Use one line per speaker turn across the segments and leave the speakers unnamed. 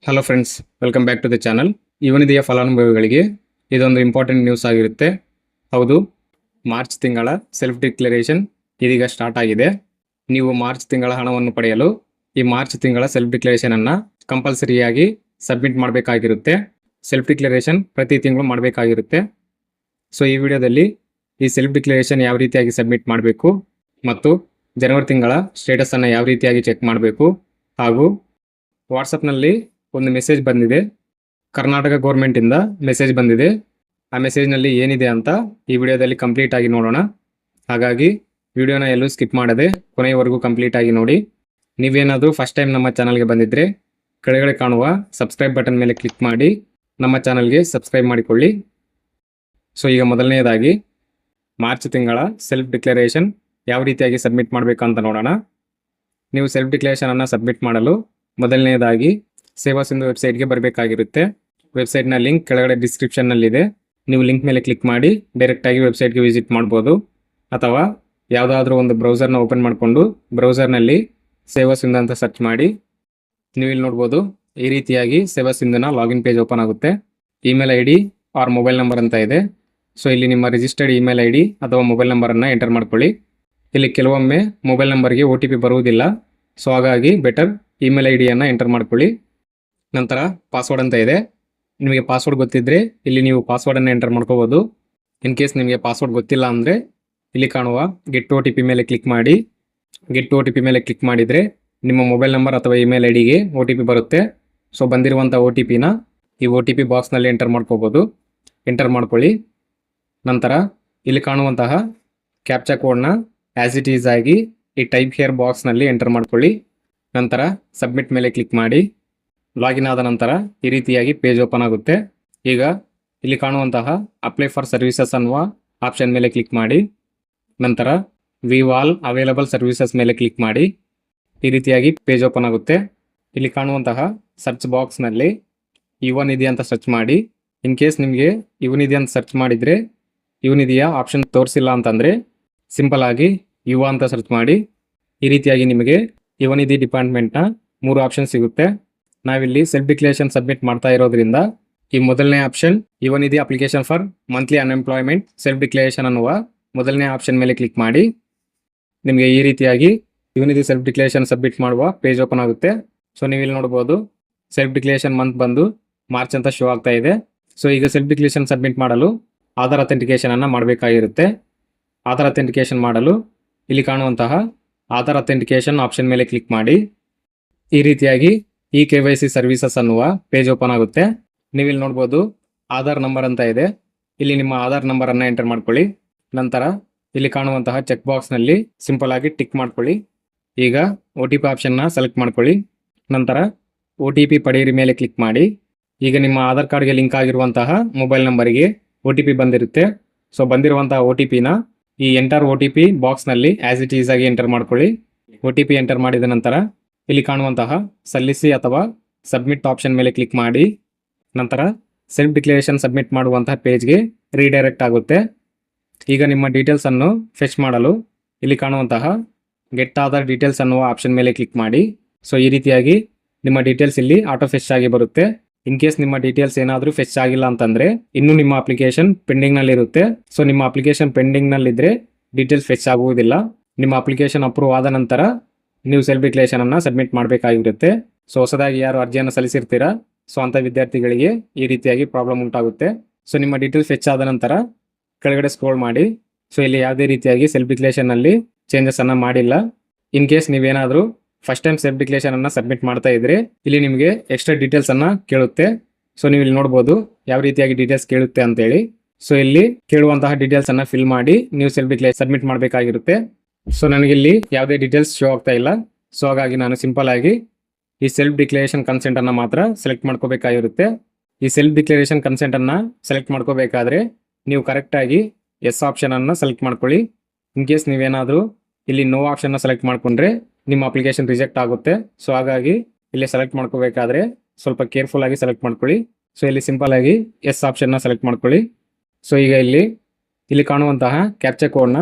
Hello friends, welcome back to the channel. ಇವನಿದೆಯ ಫಲಾನುಭವಿಗಳಿಗೆ ಇದೊಂದು ಇಂಪಾರ್ಟೆಂಟ್ ನ್ಯೂಸ್ ಆಗಿರುತ್ತೆ. ಹೌದು, ಮಾರ್ಚ್ ತಿಂಗಳ ಸೆಲ್ಫ್ ಡಿಕ್ಲರೇಷನ್ ಇದೀಗ ಸ್ಟಾರ್ಟ್ ಆಗಿದೆ. ನೀವು ಮಾರ್ಚ್ ತಿಂಗಳ ಹಣವನ್ನು ಪಡೆಯಲು ಈ ಮಾರ್ಚ್ ತಿಂಗಳ ಸೆಲ್ಫ್ ಡಿಕ್ಲರೇಷನ್ ಅನ್ನ ಕಂಪಲ್ಸರಿಯಾಗಿ ಸಬ್ಮಿಟ್ ಮಾಡಬೇಕಾಗಿರುತ್ತೆ. ಸೆಲ್ಫ್ ಡಿಕ್ಲರೇಷನ್ ಪ್ರತಿ ತಿಂಗಳು ಮಾಡಬೇಕಾಗಿರುತ್ತೆ. ಸೊ ಈ ವಿಡಿಯೋದಲ್ಲಿ ಈ ಸೆಲ್ಫ್ ಡಿಕ್ಲರೇಷನ್ ಯಾವ ರೀತಿಯಾಗಿ ಸಬ್ಮಿಟ್ ಮಾಡಬೇಕು ಮತ್ತು ಜನವರಿ ತಿಂಗಳ ಸ್ಟೇಟಸ್ ಅನ್ನು ಯಾವ ರೀತಿಯಾಗಿ ಚೆಕ್ ಮಾಡಬೇಕು, ಹಾಗೂ ವಾಟ್ಸಪ್ನಲ್ಲಿ ಒಂದು ಮೆಸೇಜ್ ಬಂದಿದೆ, ಕರ್ನಾಟಕ ಗೌರ್ಮೆಂಟಿಂದ ಮೆಸೇಜ್ ಬಂದಿದೆ. ಆ ಮೆಸೇಜ್ನಲ್ಲಿ ಏನಿದೆ ಅಂತ ಈ ವಿಡಿಯೋದಲ್ಲಿ ಕಂಪ್ಲೀಟ್ ಆಗಿ ನೋಡೋಣ. ಹಾಗಾಗಿ ವಿಡಿಯೋನ ಎಲ್ಲೂ ಸ್ಕಿಪ್ ಮಾಡದೆ ಕೊನೆಯವರೆಗೂ ಕಂಪ್ಲೀಟ್ ಆಗಿ ನೋಡಿ. ನೀವೇನಾದರೂ ಫಸ್ಟ್ ಟೈಮ್ ನಮ್ಮ ಚಾನಲ್ಗೆ ಬಂದಿದ್ದರೆ ಕೆಳಗಡೆ ಕಾಣುವ ಸಬ್ಸ್ಕ್ರೈಬ್ ಬಟನ್ ಮೇಲೆ ಕ್ಲಿಕ್ ಮಾಡಿ ನಮ್ಮ ಚಾನಲ್ಗೆ ಸಬ್ಸ್ಕ್ರೈಬ್ ಮಾಡಿಕೊಳ್ಳಿ. ಸೊ ಈಗ ಮೊದಲನೆಯದಾಗಿ ಮಾರ್ಚ್ ತಿಂಗಳ ಸೆಲ್ಫ್ ಡಿಕ್ಲರೇಷನ್ ಯಾವ ರೀತಿಯಾಗಿ ಸಬ್ಮಿಟ್ ಮಾಡಬೇಕಂತ ನೋಡೋಣ. ನೀವು ಸೆಲ್ಫ್ ಡಿಕ್ಲರೇಷನನ್ನು ಸಬ್ಮಿಟ್ ಮಾಡಲು ಮೊದಲನೆಯದಾಗಿ ಸೇವಾ ಸಿಂಧು ವೆಬ್ಸೈಟ್ಗೆ ಬರಬೇಕಾಗಿರುತ್ತೆ. ವೆಬ್ಸೈಟ್ನ ಲಿಂಕ್ ಕೆಳಗಡೆ ಡಿಸ್ಕ್ರಿಪ್ಷನ್ನಲ್ಲಿದೆ. ನೀವು ಲಿಂಕ್ ಮೇಲೆ ಕ್ಲಿಕ್ ಮಾಡಿ ಡೈರೆಕ್ಟಾಗಿ ವೆಬ್ಸೈಟ್ಗೆ ವಿಸಿಟ್ ಮಾಡ್ಬೋದು, ಅಥವಾ ಯಾವುದಾದ್ರೂ ಒಂದು ಬ್ರೌಸರ್ನ ಓಪನ್ ಮಾಡಿಕೊಂಡು ಬ್ರೌಸರ್ನಲ್ಲಿ ಸೇವಾ ಸಿಂಧು ಅಂತ ಸರ್ಚ್ ಮಾಡಿ ನೀವು ಇಲ್ಲಿ ನೋಡ್ಬೋದು. ಈ ರೀತಿಯಾಗಿ ಸೇವಾ ಸಿಂಧುನ ಲಾಗಿನ್ ಪೇಜ್ ಓಪನ್ ಆಗುತ್ತೆ. Email I D or mobile number ಅಂತ ಇದೆ. ಸೊ ಇಲ್ಲಿ ನಿಮ್ಮ ರಿಜಿಸ್ಟರ್ಡ್ ಇಮೇಲ್ ಐ ಡಿ ಅಥವಾ ಮೊಬೈಲ್ ನಂಬರನ್ನು ಎಂಟರ್ ಮಾಡ್ಕೊಳ್ಳಿ. ಇಲ್ಲಿ ಕೆಲವೊಮ್ಮೆ ಮೊಬೈಲ್ ನಂಬರ್ಗೆ OTP ಬರುವುದಿಲ್ಲ. ಸೊ ಹಾಗಾಗಿ ಬೆಟರ್ ಇಮೇಲ್ ಐ ಡಿಯನ್ನು ಎಂಟರ್ ಮಾಡ್ಕೊಳ್ಳಿ. ನಂತರ ಪಾಸ್ವರ್ಡ್ ಅಂತ ಇದೆ. ನಿಮಗೆ ಪಾಸ್ವರ್ಡ್ ಗೊತ್ತಿದ್ದರೆ ಇಲ್ಲಿ ನೀವು ಪಾಸ್ವರ್ಡನ್ನು ಎಂಟರ್ ಮಾಡ್ಕೋಬೋದು. ಇನ್ ಕೇಸ್ ನಿಮಗೆ ಪಾಸ್ವರ್ಡ್ ಗೊತ್ತಿಲ್ಲ ಅಂದರೆ ಇಲ್ಲಿ ಕಾಣುವ ಗೆಟ್ OTP ಮೇಲೆ ಕ್ಲಿಕ್ ಮಾಡಿ. ಗೆಟ್ OTP ಮೇಲೆ ಕ್ಲಿಕ್ ಮಾಡಿದರೆ ನಿಮ್ಮ ಮೊಬೈಲ್ ನಂಬರ್ ಅಥವಾ ಇಮೇಲ್ ಐ ಡಿಗೆ OTP ಬರುತ್ತೆ. ಸೊ ಬಂದಿರುವಂಥ OTPನ ಈ OTP ಬಾಕ್ಸ್ನಲ್ಲಿ ಎಂಟರ್ ಮಾಡ್ಕೋಬೋದು. ಎಂಟರ್ ಮಾಡ್ಕೊಳ್ಳಿ. ನಂತರ ಇಲ್ಲಿ ಕಾಣುವಂತಹ ಕ್ಯಾಪ್ಚಾ ಕೋಡ್ನ ಆ್ಯಸ್ ಇಟ್ ಈಸ್ ಆಗಿ ಈ ಟೈಪ್ ಹಿಯರ್ ಬಾಕ್ಸ್ನಲ್ಲಿ ಎಂಟರ್ ಮಾಡ್ಕೊಳ್ಳಿ. ನಂತರ ಸಬ್ಮಿಟ್ ಮೇಲೆ ಕ್ಲಿಕ್ ಮಾಡಿ. ಲಾಗಿನ್ ಆದ ನಂತರ ಈ ರೀತಿಯಾಗಿ ಪೇಜ್ ಓಪನ್ ಆಗುತ್ತೆ. ಈಗ ಇಲ್ಲಿ ಕಾಣುವಂತಹ ಅಪ್ಲೈ ಫಾರ್ ಸರ್ವಿಸಸ್ ಅನ್ನುವ ಆಪ್ಷನ್ ಮೇಲೆ ಕ್ಲಿಕ್ ಮಾಡಿ. ನಂತರ ವ್ಯೂ ಆಲ್ ಅವೈಲಬಲ್ ಸರ್ವಿಸಸ್ ಮೇಲೆ ಕ್ಲಿಕ್ ಮಾಡಿ. ಈ ರೀತಿಯಾಗಿ ಪೇಜ್ ಓಪನ್ ಆಗುತ್ತೆ. ಇಲ್ಲಿ ಕಾಣುವಂತಹ ಸರ್ಚ್ ಬಾಕ್ಸ್ನಲ್ಲಿ ಯುವನಿಧಿ ಅಂತ ಸರ್ಚ್ ಮಾಡಿ. ಇನ್ ಕೇಸ್ ನಿಮಗೆ ಯುವನಿಧಿ ಅಂತ ಸರ್ಚ್ ಮಾಡಿದರೆ ಯುವನಿಧಿಯ ಆಪ್ಷನ್ ತೋರಿಸಿಲ್ಲ ಅಂತಂದರೆ ಸಿಂಪಲ್ ಆಗಿ ಯುವ ಅಂತ ಸರ್ಚ್ ಮಾಡಿ. ಈ ರೀತಿಯಾಗಿ ನಿಮಗೆ ಯುವನಿಧಿ ಡಿಪಾರ್ಟ್ಮೆಂಟ್ನ 3 ಆಪ್ಷನ್ ಸಿಗುತ್ತೆ. ನಾವಿಲ್ಲಿ ಸೆಲ್ಫ್ ಡಿಕ್ಲರೇಷನ್ ಸಬ್ಮಿಟ್ ಮಾಡ್ತಾ ಇರೋದ್ರಿಂದ ಈ ಮೊದಲನೇ option Yuvanidhi application for monthly unemployment self declaration ಅನ್ನುವ ಮೊದಲನೇ ಆಪ್ಷನ್ ಮೇಲೆ ಕ್ಲಿಕ್ ಮಾಡಿ. ನಿಮಗೆ ಈ ರೀತಿಯಾಗಿ ಯುವನಿಧಿ ಸೆಲ್ಫ್ ಡಿಕ್ಲರೇಷನ್ ಸಬ್ಮಿಟ್ ಮಾಡುವ ಪೇಜ್ ಓಪನ್ ಆಗುತ್ತೆ. ಸೊ ನೀವು ಇಲ್ಲಿ ನೋಡ್ಬೋದು, ಸೆಲ್ಫ್ ಡಿಕ್ಲರೇಷನ್ ಮಂತ್ ಬಂದು ಮಾರ್ಚ್ ಅಂತ ಶೋ ಆಗ್ತಾ ಇದೆ. ಸೊ ಈಗ ಸೆಲ್ಫ್ ಡಿಕ್ಲರೇಷನ್ ಸಬ್ಮಿಟ್ ಮಾಡಲು ಆಧಾರ್ ಅಥೆಂಟಿಕೇಶನ್ ಅನ್ನು ಮಾಡಬೇಕಾಗಿರುತ್ತೆ. ಆಧಾರ್ ಅಥೆಂಟಿಕೇಶನ್ ಮಾಡಲು ಇಲ್ಲಿ ಕಾಣುವಂತಹ ಆಧಾರ್ ಅಥೆಂಟಿಕೇಶನ್ ಆಪ್ಷನ್ ಮೇಲೆ ಕ್ಲಿಕ್ ಮಾಡಿ. ಈ ರೀತಿಯಾಗಿ ಈ KYC ಸರ್ವಿಸಸ್ ಅನ್ನುವ ಪೇಜ್ ಓಪನ್ ಆಗುತ್ತೆ. ನೀವು ಇಲ್ಲಿ ನೋಡ್ಬೋದು, ಆಧಾರ್ ನಂಬರ್ ಅಂತ ಇದೆ. ಇಲ್ಲಿ ನಿಮ್ಮ ಆಧಾರ್ ನಂಬರನ್ನು ಎಂಟರ್ ಮಾಡ್ಕೊಳ್ಳಿ. ನಂತರ ಇಲ್ಲಿ ಕಾಣುವಂತಹ ಚೆಕ್ ಬಾಕ್ಸ್ನಲ್ಲಿ ಸಿಂಪಲ್ ಆಗಿ ಟಿಕ್ ಮಾಡ್ಕೊಳ್ಳಿ. ಈಗ OTP ಆಪ್ಷನ್ನ ಸೆಲೆಕ್ಟ್ ಮಾಡ್ಕೊಳ್ಳಿ. ನಂತರ OTP ಪಡೆಯಿರಿ ಮೇಲೆ ಕ್ಲಿಕ್ ಮಾಡಿ. ಈಗ ನಿಮ್ಮ ಆಧಾರ್ ಕಾರ್ಡ್ಗೆ ಲಿಂಕ್ ಆಗಿರುವಂತಹ ಮೊಬೈಲ್ ನಂಬರಿಗೆ OTP ಬಂದಿರುತ್ತೆ. ಸೊ ಬಂದಿರುವಂತಹ OTPನ ಈ ಎಂಟರ್ OTP ಬಾಕ್ಸ್ನಲ್ಲಿ ಆ್ಯಸ್ ಇಟ್ ಈಸ್ ಆಗಿ ಎಂಟರ್ ಮಾಡ್ಕೊಳ್ಳಿ. OTP ಎಂಟರ್ ಮಾಡಿದ ನಂತರ ಇಲ್ಲಿ ಕಾಣುವಂತಹ ಸಲ್ಲಿಸಿ ಅಥವಾ ಸಬ್ಮಿಟ್ ಆಪ್ಷನ್ ಮೇಲೆ ಕ್ಲಿಕ್ ಮಾಡಿ. ನಂತರ ಸೆಲ್ಫ್ ಡಿಕ್ಲರೇಷನ್ ಸಬ್ಮಿಟ್ ಮಾಡುವಂತಹ ಪೇಜ್ಗೆ ರೀಡೈರೆಕ್ಟ್ ಆಗುತ್ತೆ. ಈಗ ನಿಮ್ಮ ಡೀಟೇಲ್ಸನ್ನು ಫೆಚ್ ಮಾಡಲು ಇಲ್ಲಿ ಕಾಣುವಂತಹ ಗೆಟ್ ಆಧಾರ್ ಡೀಟೇಲ್ಸ್ ಅನ್ನುವ ಆಪ್ಷನ್ ಮೇಲೆ ಕ್ಲಿಕ್ ಮಾಡಿ. ಸೊ ಈ ರೀತಿಯಾಗಿ ನಿಮ್ಮ ಡೀಟೇಲ್ಸ್ ಇಲ್ಲಿ ಆಟೋ ಫೆಚ್ ಆಗಿ ಬರುತ್ತೆ. ಇನ್ ಕೇಸ್ ನಿಮ್ಮ ಡೀಟೇಲ್ಸ್ ಏನಾದರೂ ಫೆಚ್ ಆಗಿಲ್ಲ ಅಂತಂದರೆ ಇನ್ನೂ ನಿಮ್ಮ ಅಪ್ಲಿಕೇಶನ್ ಪೆಂಡಿಂಗ್ನಲ್ಲಿ ಇರುತ್ತೆ. ಸೊ ನಿಮ್ಮ ಅಪ್ಲಿಕೇಶನ್ ಪೆಂಡಿಂಗ್ನಲ್ಲಿದ್ದರೆ ಡೀಟೇಲ್ಸ್ ಫೆಚ್ ಆಗುವುದಿಲ್ಲ. ನಿಮ್ಮ ಅಪ್ಲಿಕೇಶನ್ ಅಪ್ರೂವ್ ಆದ ನಂತರ ನೀವು ಸೆಲ್ಫ್ ಡಿಕ್ಲರೇಷನನ್ನು ಸಬ್ಮಿಟ್ ಮಾಡಬೇಕಾಗಿರುತ್ತೆ. ಸೊ ಹೊಸದಾಗಿ ಯಾರು ಅರ್ಜಿಯನ್ನು ಸಲ್ಲಿಸಿರ್ತೀರಾ, ಸೊ ಅಂಥ ವಿದ್ಯಾರ್ಥಿಗಳಿಗೆ ಈ ರೀತಿಯಾಗಿ ಪ್ರಾಬ್ಲಮ್ ಉಂಟಾಗುತ್ತೆ. ಸೊ ನಿಮ್ಮ ಡೀಟೇಲ್ಸ್ ಫೆಚ್ ಆದ ನಂತರ ಕೆಳಗಡೆ ಸ್ಕ್ರೋಲ್ ಮಾಡಿ. ಸೊ ಇಲ್ಲಿ ಯಾವುದೇ ರೀತಿಯಾಗಿ ಸೆಲ್ಫ್ ಡಿಕ್ಲರೇಷನ್ನಲ್ಲಿ ಚೇಂಜಸನ್ನು ಮಾಡಿಲ್ಲ. ಇನ್ ಕೇಸ್ ನೀವೇನಾದರೂ ಫಸ್ಟ್ ಟೈಮ್ ಸೆಲ್ಫ್ ಡಿಕ್ಲರೇಷನನ್ನು ಸಬ್ಮಿಟ್ ಮಾಡ್ತಾ ಇದ್ರೆ ಇಲ್ಲಿ ನಿಮಗೆ ಎಕ್ಸ್ಟ್ರಾ ಡೀಟೇಲ್ಸನ್ನು ಕೇಳುತ್ತೆ. ಸೊ ನೀವು ಇಲ್ಲಿ ನೋಡ್ಬೋದು ಯಾವ ರೀತಿಯಾಗಿ ಡೀಟೇಲ್ಸ್ ಕೇಳುತ್ತೆ ಅಂತೇಳಿ. ಸೊ ಇಲ್ಲಿ ಕೇಳುವಂತಹ ಡೀಟೇಲ್ಸನ್ನು ಫಿಲ್ ಮಾಡಿ ನೀವು ಸೆಲ್ಫ್ ಡಿಕ್ಲರೇಷನ್ ಸಬ್ಮಿಟ್ ಮಾಡಬೇಕಾಗಿರುತ್ತೆ. ಸೊ ನನಗಿಲ್ಲಿ ಯಾವುದೇ ಡೀಟೇಲ್ಸ್ ಶೋ ಆಗ್ತಾ ಇಲ್ಲ. ಸೊ ಹಾಗಾಗಿ ನಾನು ಸಿಂಪಲ್ ಆಗಿ ಈ ಸೆಲ್ಫ್ ಡಿಕ್ಲರೇಷನ್ ಕನ್ಸೆಂಟನ್ನು ಮಾತ್ರ ಸೆಲೆಕ್ಟ್ ಮಾಡ್ಕೋಬೇಕಾಗಿರುತ್ತೆ. ಈ ಸೆಲ್ಫ್ ಡಿಕ್ಲರೇಷನ್ ಕನ್ಸೆಂಟನ್ನು ಸೆಲೆಕ್ಟ್ ಮಾಡ್ಕೋಬೇಕಾದ್ರೆ ನೀವು ಕರೆಕ್ಟಾಗಿ ಎಸ್ ಆಪ್ಷನನ್ನು ಸೆಲೆಕ್ಟ್ ಮಾಡ್ಕೊಳ್ಳಿ. ಇನ್ ಕೇಸ್ ನೀವೇನಾದರೂ ಇಲ್ಲಿ ನೋ ಆಪ್ಷನ್ನ ಸೆಲೆಕ್ಟ್ ಮಾಡಿಕೊಂಡ್ರೆ ನಿಮ್ಮ ಅಪ್ಲಿಕೇಶನ್ ರಿಜೆಕ್ಟ್ ಆಗುತ್ತೆ. ಸೊ ಹಾಗಾಗಿ ಇಲ್ಲಿ ಸೆಲೆಕ್ಟ್ ಮಾಡ್ಕೋಬೇಕಾದ್ರೆ ಸ್ವಲ್ಪ ಕೇರ್ಫುಲ್ ಆಗಿ ಸೆಲೆಕ್ಟ್ ಮಾಡ್ಕೊಳ್ಳಿ. ಸೊ ಇಲ್ಲಿ ಸಿಂಪಲ್ ಆಗಿ ಎಸ್ ಆಪ್ಷನ್ನ ಸೆಲೆಕ್ಟ್ ಮಾಡ್ಕೊಳ್ಳಿ. ಸೊ ಈಗ ಇಲ್ಲಿ ಕಾಣುವಂತಹ ಕ್ಯಾಪ್ಚಾ ಕೋಡ್ನ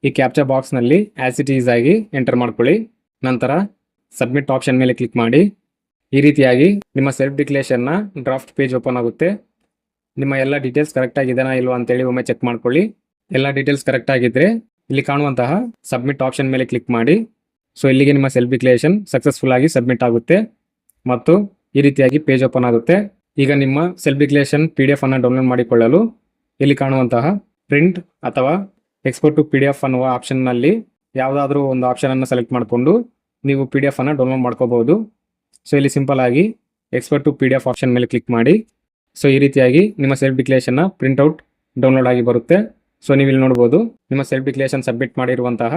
ಈ ಕ್ಯಾಪ್ಚಾ ಬಾಕ್ಸ್ನಲ್ಲಿ ಆ್ಯಸ್ ಇಟ್ ಈಸ್ ಆಗಿ ಎಂಟರ್ ಮಾಡ್ಕೊಳ್ಳಿ. ನಂತರ ಸಬ್ಮಿಟ್ ಆಪ್ಷನ್ ಮೇಲೆ ಕ್ಲಿಕ್ ಮಾಡಿ. ಈ ರೀತಿಯಾಗಿ ನಿಮ್ಮ ಸೆಲ್ಫ್ ಡಿಕ್ಲೇಷನ್ನ ಡ್ರಾಫ್ಟ್ ಪೇಜ್ ಓಪನ್ ಆಗುತ್ತೆ. ನಿಮ್ಮ ಎಲ್ಲ ಡೀಟೇಲ್ಸ್ ಕರೆಕ್ಟ್ ಆಗಿದೆನಾ ಇಲ್ವಾ ಅಂತೇಳಿ ಒಮ್ಮೆ ಚೆಕ್ ಮಾಡ್ಕೊಳ್ಳಿ. ಎಲ್ಲ ಡೀಟೇಲ್ಸ್ ಕರೆಕ್ಟ್ ಆಗಿದ್ರೆ ಇಲ್ಲಿ ಕಾಣುವಂತಹ ಸಬ್ಮಿಟ್ ಆಪ್ಷನ್ ಮೇಲೆ ಕ್ಲಿಕ್ ಮಾಡಿ. ಸೊ ಇಲ್ಲಿಗೆ ನಿಮ್ಮ ಸೆಲ್ಫ್ ಡಿಕ್ಲೇಷನ್ ಸಕ್ಸಸ್ಫುಲ್ ಆಗಿ ಸಬ್ಮಿಟ್ ಆಗುತ್ತೆ ಮತ್ತು ಈ ರೀತಿಯಾಗಿ ಪೇಜ್ ಓಪನ್ ಆಗುತ್ತೆ. ಈಗ ನಿಮ್ಮ ಸೆಲ್ಫ್ ಡಿಕ್ಲೇಷನ್ PDF ಅನ್ನು ಡೌನ್ಲೋಡ್ ಮಾಡಿಕೊಳ್ಳಲು ಇಲ್ಲಿ ಕಾಣುವಂತಹ ಪ್ರಿಂಟ್ ಅಥವಾ ಎಕ್ಸ್ಪೋರ್ಟ್ ಟು PDF ಅನ್ನುವ ಆಪ್ಷನ್ನಲ್ಲಿ ಯಾವುದಾದ್ರೂ ಒಂದು ಆಪ್ಷನನ್ನು ಸೆಲೆಕ್ಟ್ ಮಾಡಿಕೊಂಡು ನೀವು PDF ಅನ್ನು ಡೌನ್ಲೋಡ್ ಮಾಡ್ಕೋಬಹುದು. ಸೊ ಇಲ್ಲಿ ಸಿಂಪಲ್ ಆಗಿ ಎಕ್ಸ್ಪೋರ್ಟ್ ಟು PDF ಆಪ್ಷನ್ ಮೇಲೆ ಕ್ಲಿಕ್ ಮಾಡಿ. ಸೊ ಈ ರೀತಿಯಾಗಿ ನಿಮ್ಮ ಸೆಲ್ಫ್ ಡಿಕ್ಲೇಷನ್ನ ಪ್ರಿಂಟ್ಔಟ್ ಡೌನ್ಲೋಡ್ ಆಗಿ ಬರುತ್ತೆ. ಸೊ ನೀವು ಇಲ್ಲಿ ನೋಡ್ಬೋದು ನಿಮ್ಮ ಸೆಲ್ಫ್ ಡಿಕ್ಲೇಷನ್ ಸಬ್ಮಿಟ್ ಮಾಡಿರುವಂತಹ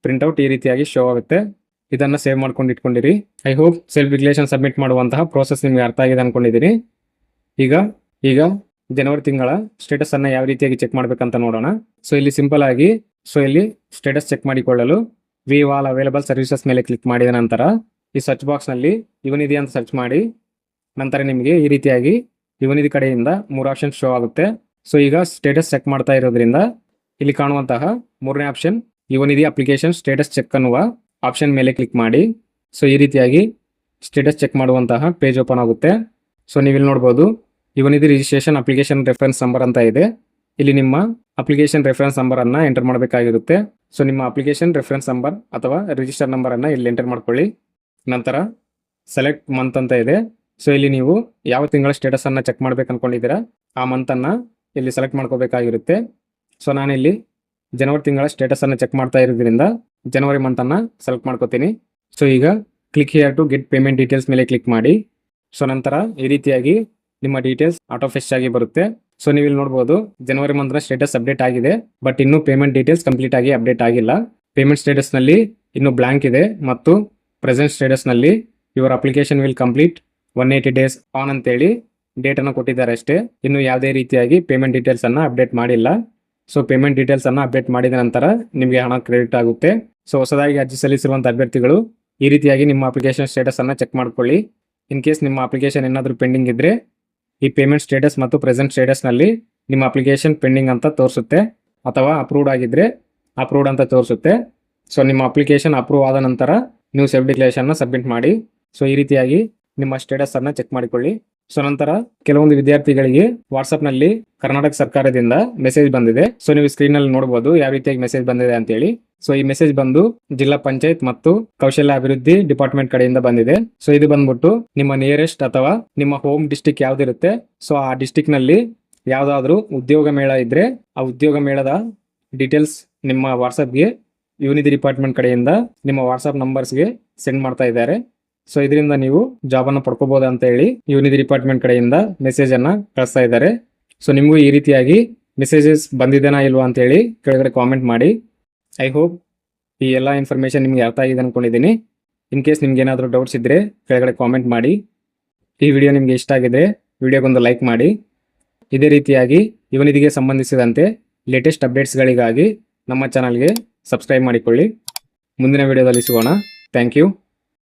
ಪ್ರಿಂಟ್ಔಟ್ ಈ ರೀತಿಯಾಗಿ ಶೋ ಆಗುತ್ತೆ. ಇದನ್ನು ಸೇವ್ ಮಾಡ್ಕೊಂಡು ಇಟ್ಕೊಂಡಿರಿ. I hope self declaration submit ಮಾಡುವಂತಹ ಪ್ರೋಸೆಸ್ ನಿಮಗೆ ಅರ್ಥ ಆಗಿದೆ ಅನ್ಕೊಂಡಿದ್ದೀನಿ. ಈಗ ಜನವರಿ ತಿಂಗಳ ಸ್ಟೇಟಸ್ ಅನ್ನ ಯಾವ ರೀತಿಯಾಗಿ ಚೆಕ್ ಮಾಡ್ಬೇಕಂತ ನೋಡೋಣ. ಸೊ ಇಲ್ಲಿ ಸಿಂಪಲ್ ಆಗಿ ಇಲ್ಲಿ ಸ್ಟೇಟಸ್ ಚೆಕ್ ಮಾಡಿಕೊಳ್ಳಲು ವಿ ಆಲ್ ಅವೈಲಬಲ್ ಸರ್ವಿಸಸ್ ಮೇಲೆ ಕ್ಲಿಕ್ ಮಾಡಿದ ನಂತರ ಈ ಸರ್ಚ್ ಬಾಕ್ಸ್ ನಲ್ಲಿ ಇವನಿಧಿ ಅಂತ ಸರ್ಚ್ ಮಾಡಿ ನಂತರ ನಿಮಗೆ ಈ ರೀತಿಯಾಗಿ ಇವನಿಧಿ ಕಡೆಯಿಂದ 3 ಆಪ್ಷನ್ ಶೋ ಆಗುತ್ತೆ. ಸೊ ಈಗ ಸ್ಟೇಟಸ್ ಚೆಕ್ ಮಾಡ್ತಾ ಇರೋದ್ರಿಂದ ಇಲ್ಲಿ ಕಾಣುವಂತಹ 3ನೇ ಆಪ್ಷನ್ ಇವನಿಧಿ ಅಪ್ಲಿಕೇಶನ್ ಸ್ಟೇಟಸ್ ಚೆಕ್ ಅನ್ನುವ ಆಪ್ಷನ್ ಮೇಲೆ ಕ್ಲಿಕ್ ಮಾಡಿ. ಸೊ ಈ ರೀತಿಯಾಗಿ ಸ್ಟೇಟಸ್ ಚೆಕ್ ಮಾಡುವಂತಹ ಪೇಜ್ ಓಪನ್ ಆಗುತ್ತೆ. ಸೊ ನೀವು ಇಲ್ಲಿ ನೋಡ್ಬೋದು ಇವನಿಧಿ ರಿಜಿಸ್ಟ್ರೇಷನ್ ಅಪ್ಲಿಕೇಶನ್ ರೆಫರೆನ್ಸ್ ನಂಬರ್ ಅಂತ ಇದೆ. ಇಲ್ಲಿ ನಿಮ್ಮ ಅಪ್ಲಿಕೇಶನ್ ರೆಫರೆನ್ಸ್ ನಂಬರ್ ಅನ್ನ ಎಂಟರ್ ಮಾಡಬೇಕಾಗಿರುತ್ತೆ. ಸೊ ನಿಮ್ಮ ಅಪ್ಲಿಕೇಶನ್ ರೆಫರೆನ್ಸ್ ನಂಬರ್ ಅಥವಾ ರಿಜಿಸ್ಟರ್ ನಂಬರ್ ಅನ್ನ ಇಲ್ಲಿ ಎಂಟರ್ ಮಾಡ್ಕೊಳ್ಳಿ. ನಂತರ ಸೆಲೆಕ್ಟ್ ಮಂತ್ ಅಂತ ಇದೆ. ಸೊ ಇಲ್ಲಿ ನೀವು ಯಾವ ತಿಂಗಳ ಸ್ಟೇಟಸ್ ಅನ್ನ ಚೆಕ್ ಮಾಡ್ಬೇಕು ಅನ್ಕೊಂಡಿದ್ದೀರಾ ಆ ಮಂತ್ ಅನ್ನ ಇಲ್ಲಿ ಸೆಲೆಕ್ಟ್ ಮಾಡ್ಕೋಬೇಕಾಗಿರುತ್ತೆ. ಸೊ ನಾನಿಲ್ಲಿ ಜನವರಿ ತಿಂಗಳ ಸ್ಟೇಟಸ್ ಅನ್ನ ಚೆಕ್ ಮಾಡ್ತಾ ಇರೋದ್ರಿಂದ ಜನವರಿ ಮಂತ್ ಅನ್ನ ಸೆಲೆಕ್ಟ್ ಮಾಡ್ಕೋತೀನಿ. ಸೊ ಈಗ click here to get payment details ಮೇಲೆ ಕ್ಲಿಕ್ ಮಾಡಿ. ಸೊ ನಂತರ ಈ ರೀತಿಯಾಗಿ ನಿಮ್ಮ ಡೀಟೇಲ್ಸ್ ಆಟೋ ಫೆಚ್ ಆಗಿ ಬರುತ್ತೆ. ಸೊ ನೀವು ಇಲ್ಲಿ ನೋಡ್ಬೋದು ಜನವರಿ ಮಂತ್ನ ಸ್ಟೇಟಸ್ ಅಪ್ಡೇಟ್ ಆಗಿದೆ, ಬಟ್ ಇನ್ನು ಪೇಮೆಂಟ್ ಡೀಟೇಲ್ಸ್ ಕಂಪ್ಲೀಟ್ ಆಗಿ ಅಪ್ಡೇಟ್ ಆಗಿಲ್ಲ. ಪೇಮೆಂಟ್ ಸ್ಟೇಟಸ್ ನಲ್ಲಿ ಇನ್ನು ಬ್ಲಾಂಕ್ ಇದೆ ಮತ್ತು ಪ್ರೆಸೆಂಟ್ ಸ್ಟೇಟಸ್ ನಲ್ಲಿ your application will complete 180 days on ಅಂತೇಳಿ ಡೇಟ್ ಅನ್ನು ಕೊಟ್ಟಿದ್ದಾರೆ ಅಷ್ಟೇ. ಇನ್ನು ಯಾವುದೇ ರೀತಿಯಾಗಿ ಪೇಮೆಂಟ್ ಡೀಟೇಲ್ಸ್ ಅನ್ನ ಅಪ್ಡೇಟ್ ಮಾಡಿಲ್ಲ. ಸೊ ಪೇಮೆಂಟ್ ಡೀಟೇಲ್ಸ್ ಅನ್ನ ಅಪ್ಡೇಟ್ ಮಾಡಿದ ನಂತರ ನಿಮಗೆ ಹಣ ಕ್ರೆಡಿಟ್ ಆಗುತ್ತೆ. ಸೊ ಹೊಸದಾಗಿ ಅರ್ಜಿ ಸಲ್ಲಿಸಿರುವಂತಹ ಅಭ್ಯರ್ಥಿಗಳು ಈ ರೀತಿಯಾಗಿ ನಿಮ್ಮ ಅಪ್ಲಿಕೇಶನ್ ಸ್ಟೇಟಸ್ ಅನ್ನ ಚೆಕ್ ಮಾಡ್ಕೊಳ್ಳಿ. ಇನ್ ಕೇಸ್ ನಿಮ್ಮ ಅಪ್ಲಿಕೇಶನ್ ಏನಾದರೂ ಪೆಂಡಿಂಗ್ ಇದ್ರೆ ಈ ಪೇಮೆಂಟ್ ಸ್ಟೇಟಸ್ ಮತ್ತು ಪ್ರೆಸೆಂಟ್ ಸ್ಟೇಟಸ್ ನಲ್ಲಿ ನಿಮ್ಮ ಅಪ್ಲಿಕೇಶನ್ ಪೆಂಡಿಂಗ್ ಅಂತ ತೋರಿಸುತ್ತೆ ಅಥವಾ ಅಪ್ರೂವ್ಡ್ ಆಗಿದ್ರೆ ಅಪ್ರೂವ್ಡ್ ಅಂತ ತೋರಿಸುತ್ತೆ. ಸೊ ನಿಮ್ಮ ಅಪ್ಲಿಕೇಶನ್ ಅಪ್ರೂವ್ ಆದ ನಂತರ ನೀವು ಸೆಲ್ಫ್ ಡಿಕ್ಲೇಷನ್ ಸಬ್ಮಿಟ್ ಮಾಡಿ. ಸೊ ಈ ರೀತಿಯಾಗಿ ನಿಮ್ಮ ಸ್ಟೇಟಸ್ ಅನ್ನ ಚೆಕ್ ಮಾಡಿಕೊಳ್ಳಿ. ಸೊ ನಂತರ ಕೆಲವೊಂದು ವಿದ್ಯಾರ್ಥಿಗಳಿಗೆ ವಾಟ್ಸ್ಆಪ್ ನಲ್ಲಿ ಕರ್ನಾಟಕ ಸರ್ಕಾರದಿಂದ ಮೆಸೇಜ್ ಬಂದಿದೆ. ಸೊ ನೀವು ಸ್ಕ್ರೀನ್ ನಲ್ಲಿ ನೋಡಬಹುದು ಯಾವ ರೀತಿಯಾಗಿ ಮೆಸೇಜ್ ಬಂದಿದೆ ಅಂತ ಹೇಳಿ. ಸೊ ಈ ಮೆಸೇಜ್ ಬಂದು ಜಿಲ್ಲಾ ಪಂಚಾಯತ್ ಮತ್ತು ಕೌಶಲ್ಯ ಅಭಿವೃದ್ಧಿ ಡಿಪಾರ್ಟ್ಮೆಂಟ್ ಕಡೆಯಿಂದ ಬಂದಿದೆ. ಸೊ ಇದು ಬಂದ್ಬಿಟ್ಟು ನಿಮ್ಮ ನಿಯರೆಸ್ಟ್ ಅಥವಾ ನಿಮ್ಮ ಹೋಮ್ ಡಿಸ್ಟಿಕ್ ಯಾವ್ದಿರುತ್ತೆ ಸೊ ಆ ಡಿಸ್ಟಿಕ್ ನಲ್ಲಿ ಯಾವ್ದಾದ್ರು ಉದ್ಯೋಗ ಮೇಳ ಇದ್ರೆ ಆ ಉದ್ಯೋಗ ಮೇಳದ ಡೀಟೇಲ್ಸ್ ನಿಮ್ಮ ವಾಟ್ಸ್ಆಪ್ಗೆ ಯುವನಿಧಿ ಡಿಪಾರ್ಟ್ಮೆಂಟ್ ಕಡೆಯಿಂದ ನಿಮ್ಮ ವಾಟ್ಸ್ಆಪ್ ನಂಬರ್ಸ್ಗೆ ಸೆಂಡ್ ಮಾಡ್ತಾ ಇದ್ದಾರೆ. ಸೊ ಇದರಿಂದ ನೀವು ಜಾಬ್ ಅನ್ನು ಪಡ್ಕೋಬಹುದು ಅಂತ ಹೇಳಿ ಯುವನಿಧಿ ಡಿಪಾರ್ಟ್ಮೆಂಟ್ ಕಡೆಯಿಂದ ಮೆಸೇಜ್ ಅನ್ನ ಕಳಿಸ್ತಾ ಇದ್ದಾರೆ. ಸೊ ನಿಮಗೂ ಈ ರೀತಿಯಾಗಿ ಮೆಸೇಜಸ್ ಬಂದಿದೆನಾ ಇಲ್ವಾ ಅಂತ ಹೇಳಿ ಕೆಳಗಡೆ ಕಾಮೆಂಟ್ ಮಾಡಿ. ಐ ಹೋಪ್ ಈ ಎಲ್ಲ ಇನ್ಫಾರ್ಮೇಶನ್ ನಿಮ್ಗೆ ಅರ್ಥ ಆಗಿದೆ ಅನ್ಕೊಂಡಿದ್ದೀನಿ. ಇನ್ ಕೇಸ್ ನಿಮ್ಗೆ ಏನಾದರೂ ಡೌಟ್ಸ್ ಇದ್ರೆ ಕೆಳಗಡೆ ಕಾಮೆಂಟ್ ಮಾಡಿ. ಈ ವಿಡಿಯೋ ನಿಮಗೆ ಇಷ್ಟ ಆಗಿದ್ರೆ ವಿಡಿಯೋಗೊಂದು ಲೈಕ್ ಮಾಡಿ. ಇದೇ ರೀತಿಯಾಗಿ ಯುವನಿಧಿಗೆ ಸಂಬಂಧಿಸಿದಂತೆ ಲೇಟೆಸ್ಟ್ ಅಪ್ಡೇಟ್ಸ್ಗಳಿಗಾಗಿ ನಮ್ಮ ಚಾನಲ್ಗೆ ಸಬ್ಸ್ಕ್ರೈಬ್ ಮಾಡಿಕೊಳ್ಳಿ. ಮುಂದಿನ ವಿಡಿಯೋದಲ್ಲಿ ಸಿಗೋಣ. Thank you.